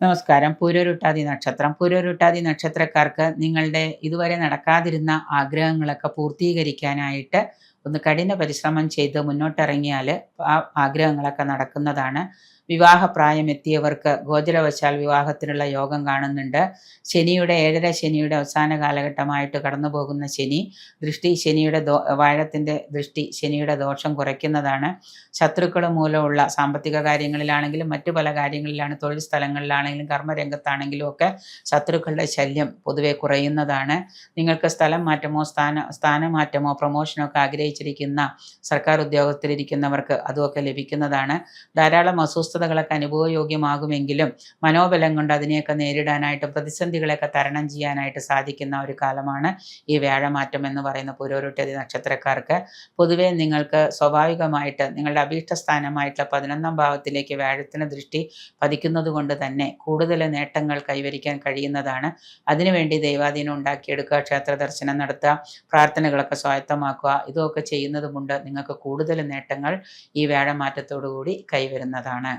നമസ്കാരം. പൂരോരുട്ടാതി നക്ഷത്രം. പൂരോരുട്ടാതി നക്ഷത്രക്കാർക്ക് നിങ്ങളുടെ ഇതുവരെ നടക്കാതിരുന്ന ആഗ്രഹങ്ങളൊക്കെ പൂർത്തീകരിക്കാനായിട്ട് ഒന്ന് കഠിന പരിശ്രമം ചെയ്ത് മുന്നോട്ടിറങ്ങിയാൽ ആ ആഗ്രഹങ്ങളൊക്കെ നടക്കുന്നതാണ്. വിവാഹപ്രായം എത്തിയവർക്ക് ഗോചരവശാൽ വിവാഹത്തിനുള്ള യോഗം കാണുന്നുണ്ട്. ശനിയുടെ അവസാന കാലഘട്ടമായിട്ട് കടന്നു പോകുന്ന ശനിയുടെ വാഴത്തിൻ്റെ ദൃഷ്ടി ശനിയുടെ ദോഷം കുറയ്ക്കുന്നതാണ്. ശത്രുക്കൾ മൂലമുള്ള സാമ്പത്തിക കാര്യങ്ങളിലാണെങ്കിലും മറ്റു പല കാര്യങ്ങളിലാണ്, തൊഴിൽ സ്ഥലങ്ങളിലാണെങ്കിലും കർമ്മരംഗത്താണെങ്കിലും ഒക്കെ ശത്രുക്കളുടെ ശല്യം പൊതുവെ കുറയുന്നതാണ്. നിങ്ങൾക്ക് സ്ഥലം മാറ്റമോ സ്ഥാനമാറ്റമോ പ്രമോഷനോ ഒക്കെ ആഗ്രഹിച്ചിരിക്കുന്ന സർക്കാർ ഉദ്യോഗത്തിലിരിക്കുന്നവർക്ക് അതുമൊക്കെ ലഭിക്കുന്നതാണ്. ധാരാളം അസ്വസ്ഥതകളൊക്കെ അനുഭവയോഗ്യമാകുമെങ്കിലും മനോബലം കൊണ്ട് അതിനെയൊക്കെ നേരിടാനായിട്ട് പ്രതിസന്ധികളെയൊക്കെ തരണം ചെയ്യാനായിട്ട് സാധിക്കുന്ന ഒരു കാലമാണ് ഈ വ്യാഴമാറ്റം എന്ന് പറയുന്ന പൂരോരുട്ടാതി നക്ഷത്രക്കാർക്ക്. പൊതുവെ നിങ്ങൾക്ക് സ്വാഭാവികമായിട്ട് നിങ്ങളുടെ അഭീഷ്ടസ്ഥാനമായിട്ടുള്ള 11ാം ഭാവത്തിലേക്ക് വ്യാഴത്തിന് ദൃഷ്ടി പതിക്കുന്നത് കൊണ്ട് തന്നെ കൂടുതൽ നേട്ടങ്ങൾ കൈവരിക്കാൻ കഴിയുന്നതാണ്. അതിനുവേണ്ടി ദൈവാധീനം ഉണ്ടാക്കിയെടുക്കുക, ക്ഷേത്ര ദർശനം നടത്തുക, പ്രാർത്ഥനകളൊക്കെ സ്വായത്തമാക്കുക, ഇതൊക്കെ ചെയ്യുന്നത് കൊണ്ട് നിങ്ങൾക്ക് കൂടുതൽ നേട്ടങ്ങൾ ഈ വ്യാഴമാറ്റത്തോടു കൂടി കൈവരുന്നതാണ്.